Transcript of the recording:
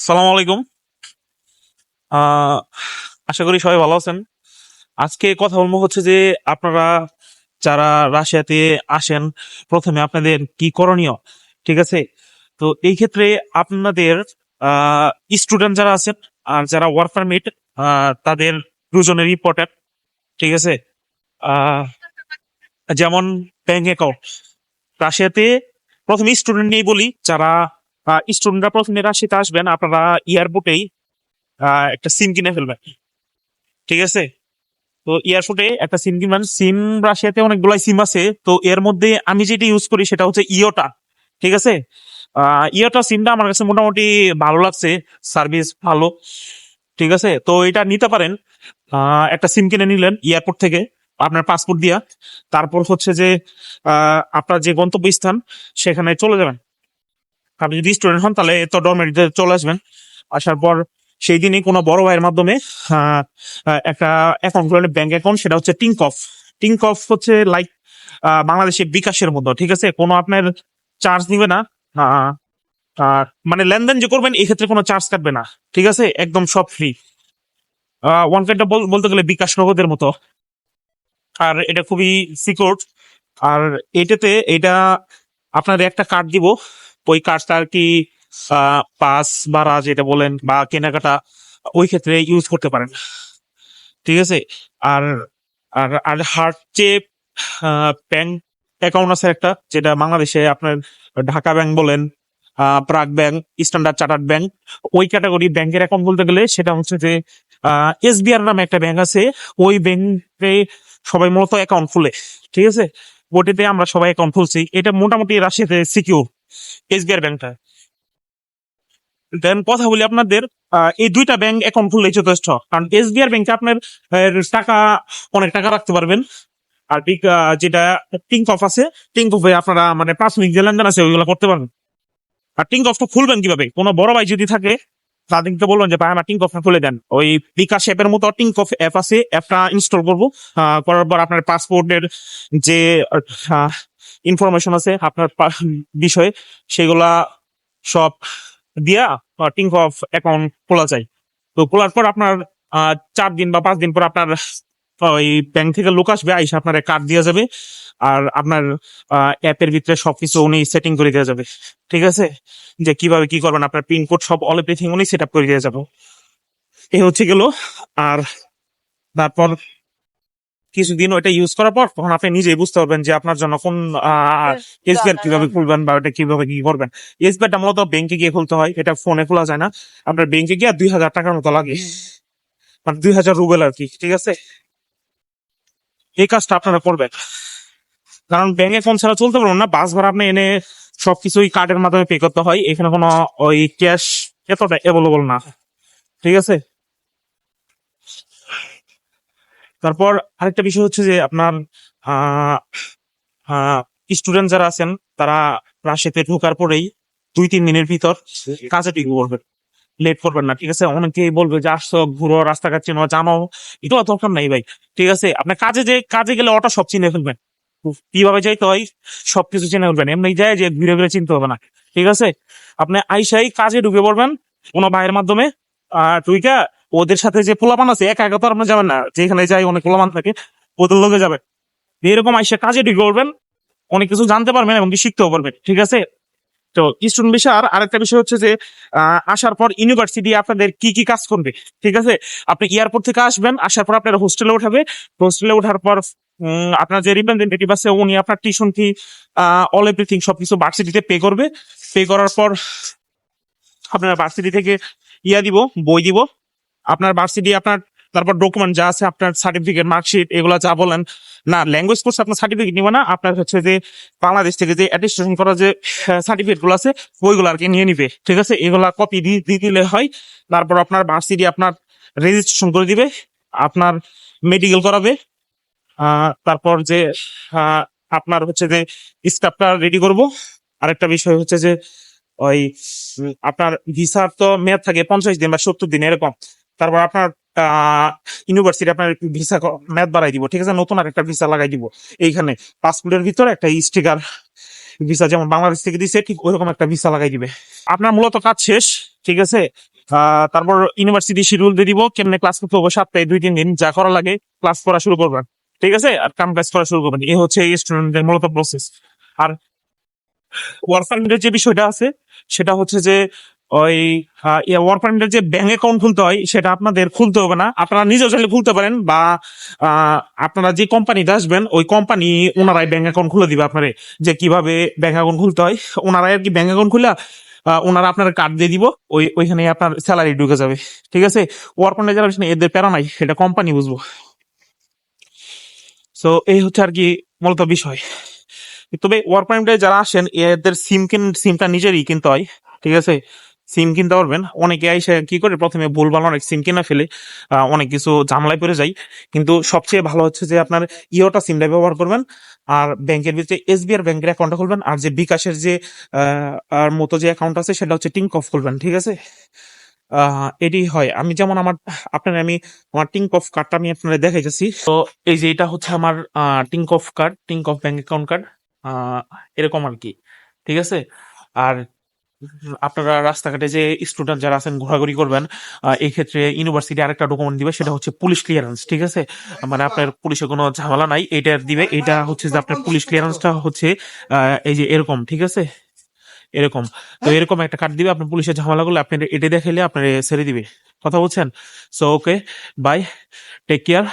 সালাম আলাইকুম। আহ আশা করি সবাই ভালো আছেন। আজকে কথা বলবো হচ্ছে যে আপনারা যারা রাশিয়াতে আসেন, প্রথমে আপনাদের কি করণীয়, ঠিক আছে? তো এই ক্ষেত্রে আপনাদের স্টুডেন্ট যারা আছেন আর যারা ওয়ার্ক পারমিট, তাদের দুজনের ইম্পর্টেন্ট, ঠিক আছে? আহ যেমন ব্যাংক অ্যাকাউন্ট রাশিয়াতে প্রথমে স্টুডেন্ট নিয়ে বলি। যারা স্টুডেন্টরা প্রথমে রাশিয়াতে আসবেন, আপনারা এয়ারপোর্টেই একটা সিম কিনে ফেলবেন, ঠিক আছে? তো এয়ারপোর্টে একটা সিম কিনবেন। সিম রাশিয়াতে অনেকগুলাই সিম আছে, তো এর মধ্যে আমি যেটা ইউজ করি সেটা হচ্ছে ইওটা, ঠিক আছে? ইওটা সিমটা আমার কাছে মোটামুটি ভালো লাগছে, সার্ভিস ভালো, ঠিক আছে? তো এটা নিতে পারেন। একটা সিম কিনে নিলেন এয়ারপোর্ট থেকে আপনার পাসপোর্ট দিয়া। তারপর হচ্ছে যে আপনার যে গন্তব্যস্থান সেখানে চলে যাবেন। আপনি যদি স্টুডেন্ট হন তাহলে তো ডরমেটরিতে চলে আসবেন। আসার পর সেই দিনই কোনো বড় ভাইয়ের মাধ্যমে আহ, একটা অ্যাকাউন্ট খুলে ব্যাংক অ্যাকাউন্ট, সেটা হচ্ছে টিংকফ। টিংকফ হচ্ছে লাইক বাংলাদেশে বিকাশের মতো, ঠিক আছে? কোনো আপনার চার্জ নিবে না। আহ, আর মানে লেনদেন যে করবেন এই ক্ষেত্রে কোনো চার্জ কাটবে না, ঠিক আছে? একদম সব ফ্রি। ওয়ান কাইন্ড বলতে গেলে বিকাশ নগদের মতো। আর এটা খুবই সিকিউর। আর এটা আপনাদের একটা কার্ড দিব। ওই কার্ডটা আর কি পাস ভাড়া যেটা বলেন বা কেনাকাটা, ওই ক্ষেত্রে ইউজ করতে পারেন, ঠিক আছে? আর আর আর হার্ট যে ব্যাংক অ্যাকাউন্ট আছে একটা, যেটা বাংলাদেশে আপনার ঢাকা ব্যাংক বলেন, প্রাক ব্যাংক, স্ট্যান্ডার্ড চার্টার্ড ব্যাংক, ওই ক্যাটাগরি ব্যাংকের অ্যাকাউন্ট বলতে গেলে সেটা হচ্ছে যে এসবিআর নামে একটা ব্যাংক আছে। ওই ব্যাংকে সবাই মূলত অ্যাকাউন্ট খুলে, ঠিক আছে? ওটিতে আমরা সবাই অ্যাকাউন্ট খুলছি। এটা মোটামুটি রাশিয়াতে সিকিউর, এসবিআর ব্যাংকটা। দেন কথা বলি আপনাদের, এই দুইটা ব্যাংক অ্যাকাউন্ট খুললেই যথেষ্ট, কারণ এসবিআর ব্যাংকে আপনার টাকা, অনেক টাকা রাখতে পারবেন। আর যেটা টিংকফ আছে, টিংকফে আপনারা মানে প্রাথমিক যে লেনদেন আছে ওইগুলো করতে পারবেন। আর টিংকফটা খুলবেন কিভাবে? কোনো বড় ভাই যদি থাকে তাদেরকে বলবেন যে ভাই আমার টিংকফটা খুলে দেন। ওই বিকাশ অ্যাপের মতো টিংকফ অ্যাপ আছে, অ্যাপটা ইনস্টল করবো। করার পর আপনার পাসপোর্টের যে ইনফরমেশন আছে আপনার বিষয়ে, সেগুলা সব দিয়া টিংকফ অ্যাকাউন্ট খোলা যায়। তো খোলার পর আপনার 4 দিন বা 5 দিন পর আপনার ওই ব্যাংক থেকে লোক আসবে, আইসা আপনার কার্ড দেওয়া যাবে। আর আপনার অ্যাপের ভিতরে সবকিছু উনি সেটিং করে দেওয়া যাবে, ঠিক আছে? যে কিভাবে কি করবেন, আপনার পিনকোড সব অল এভরিথিং উনি সেট আপ করে দেওয়া যাবে। এই হচ্ছে গেল। আর তারপর কিছুদিন ওইটা ইউজ করার পর তখন আপনি নিজেই বুঝতে পারবেন যে আপনার জন্য কোন এসবিআর কিভাবে খুলবেন বা ওটা কিভাবে কি করবেন। এসবিআরটা মূলত ব্যাংকে গিয়ে খুলতে হয়, এটা ফোনে খোলা যায় না। আপনার ব্যাংকে গিয়ে 2,000 টাকার মতো লাগে, মানে 2,000 রুবেল আর কি, ঠিক আছে? এই কাজটা আপনারা করবেন, কারণ ব্যাংক অ্যাকাউন্ট ছাড়া চলতে পারবেন না। বাস ভাড়া আপনি এনে সবকিছুই কার্ডের মাধ্যমে পে করতে হয়, এখানে কোনো ওই ক্যাশ এতটা অ্যাভেলেবল না, ঠিক আছে? তারপর আরেকটা বিষয় হচ্ছে যে আপনার আহ স্টুডেন্ট যারা আছেন তারা রাশিয়াতে ঢোকার পরেই 2-3 দিনের ভিতর কাজে ঢুকে পড়বেন, লেট করবেন না, ঠিক আছে? অনেকেই বলবে যে আসছো ঘুরো, রাস্তাঘাট চেনো, জানো, এটা দরকার নাই ভাই, ঠিক আছে? আপনার কাজে গেলে ওটা সব চিনে ফেলবেন, কিভাবে যাইতে হয় সবকিছু চিনে ফেলবেন। এমনি যায় যে ঘুরে ঘুরে চিনতে হবে না, ঠিক আছে? আপনি আইসাই কাজে ঢুকে পড়বেন কোনো ভাইয়ের মাধ্যমে। টুইকা ওদের সাথে যে পোলাপান আছে, একা একা তো আর আপনি যাবেন না, যেখানে যাই অনেক পোলাপান থাকে, ওদের লোকে যাবেন। এরকম আইসা কাজে ঢুকে পড়বেন, অনেক কিছু জানতে পারবেন এবং কি শিখতেও পারবেন, ঠিক আছে? তো স্টুডেন্ট বিষয় আর আরেকটা বিষয় হচ্ছে যে আসার পর ইউনিভার্সিটি আপনাদের কি কি কাজ করবে, ঠিক আছে? আপনি এয়ারপোর্ট থেকে আসবেন, আসার পর আপনার হোস্টেলে উঠাবে। হোস্টেলে ওঠার পর আপনার যে রিপ্রেজেন্টেটিভ আছে উনি আপনার টিউশন ফি, অল এভরিথিং সবকিছু ভার্সিটিতে পে করবে। পে করার পর আপনার ভার্সিটি থেকে দিব, বই দিব। আপনার ভার্সিটি আপনার তারপর ডকুমেন্ট যা আছে, আপনার সার্টিফিকেট, মার্কশিট, এগুলো যা বলেন। না, ল্যাঙ্গুয়েজ কোর্স আপনার সার্টিফিকেট নিবে না, আপনার হচ্ছে যে বাংলাদেশ থেকে যে অ্যাটেস্টেশন করা যে সার্টিফিকেট গুলো আছে ওইগুলো আর কি নিয়ে নিবে, ঠিক আছে? এগুলা কপি দিয়ে দিলে হয়। তারপর আপনার ভার্সিটি আপনার রেজিস্ট্রেশন করে দিবে, আপনার মেডিকেল করাবে। তারপর যে আহ, আপনার হচ্ছে যে স্টাফটা রেডি করব। আরেকটা বিষয় হচ্ছে যে ওই আপনার ভিসার তো মেয়াদ থাকে 50 দিন বা 70 দিন এরকম। তারপর আপনার ইউনিভার্সিটি আপনার ভিসা মেয়াদ বাড়াই দিব, ঠিক আছে? নতুন আর একটা ভিসা লাগাই দিব এইখানে। পাসপোর্টের ভিতরে একটা স্টিকার ভিসা যেমন বাংলাদেশ থেকে দিছে ঠিক ওইরকম একটা ভিসা লাগাই দিবে। আপনার মূলত কাজ শেষ, ঠিক আছে? তারপর ইউনিভার্সিটি শিডিউল দিয়ে দিব, কেমনে ক্লাস করতে হবে, সপ্তাহে 2-3 দিন যা করা লাগে ক্লাস করা শুরু করবেন। ঠিক আছে, আর কাম কাজ করা শুরু করবেন। এই হচ্ছে স্টুডেন্টদের মূলত প্রসেস। আর ওয়ার্ক পারমিটের যে বিষয়টা আছে সেটা হচ্ছে যে ওই ওয়ার্ক পারমিটের যে ব্যাংক অ্যাকাউন্ট খুলতে হয় সেটা আপনাদের খুলতে হবে না, আপনারা নিজেও চাইলে খুলতে পারেন, বা আপনারা যে কোম্পানিতে আসবেন ওই কোম্পানি ওনারাই ব্যাংক অ্যাকাউন্ট খুলে দিবে আপনারে, যে কিভাবে ব্যাংক অ্যাকাউন্ট খুলতে হয়। ওনারাই আর কি ব্যাংক অ্যাকাউন্ট খুলে ওনারা আপনার কার্ড দিয়ে দিব, ওইখানে আপনার স্যালারি ঢুকে যাবে। ঠিক আছে, ওয়ার্ক পারমিট যারা আসেন এদের প্যারা নাই, এটা কোম্পানি বুঝবো। সো এই হচ্ছে আর কি মূলত বিষয়। তবে ওয়ার্ক পারমিটে যারা আসেন এদের সিমটা নিজেরই কিনতে হয়। ঠিক আছে, সিম কিনতে পারবেন। অনেকে এসে কি করে প্রথমে ভুলভাল অনেক সিম কিনা ফেলে, অনেক কিছু ঝামেলায় পড়ে যায়। কিন্তু সবচেয়ে ভালো হচ্ছে যে আপনার ইওটা সিমটা ব্যবহার করবেন, আর ব্যাংকের ভিতরে এসবিআই ব্যাংকের অ্যাকাউন্টটা খুলবেন, আর যে বিকাশের যে আর মতো যে অ্যাকাউন্ট আছে সেটা হচ্ছে টিংকফ খুলবেন। ঠিক আছে, এটি হয়। আমি যেমন আমি আমার টিংকফ কার্ডটা আমি আপনাদের দেখাইতেছি। তো এই যে এটা হচ্ছে আমার টিংকফ কার্ড, টিংকফ ব্যাংক অ্যাকাউন্ট কার্ড, আহ এরকম আর কি। ঠিক আছে, আর আপনারা রাস্তাঘাটে যে স্টুডেন্ট যারা আছেন ঘোরাঘুরি করবেন, এই ক্ষেত্রে ইউনিভার্সিটি আরেকটা ডকুমেন্ট দিবে, সেটা হচ্ছে পুলিশ ক্লিয়ারেন্স। ঠিক আছে, মানে আপনার পুলিশে কোনো ঝামেলা নাই, এইটা দিবে। এটা হচ্ছে যে আপনার পুলিশ ক্লিয়ারেন্সটা হচ্ছে এই যে এরকম। ঠিক আছে, এরকম। তো এরকম একটা কার্ড দিবে, আপনার পুলিশের ঝামেলা করলে আপনি এটা দেখাইলে আপনার ছেড়ে দিবে। কথা বলছেন? So okay, bye, take care.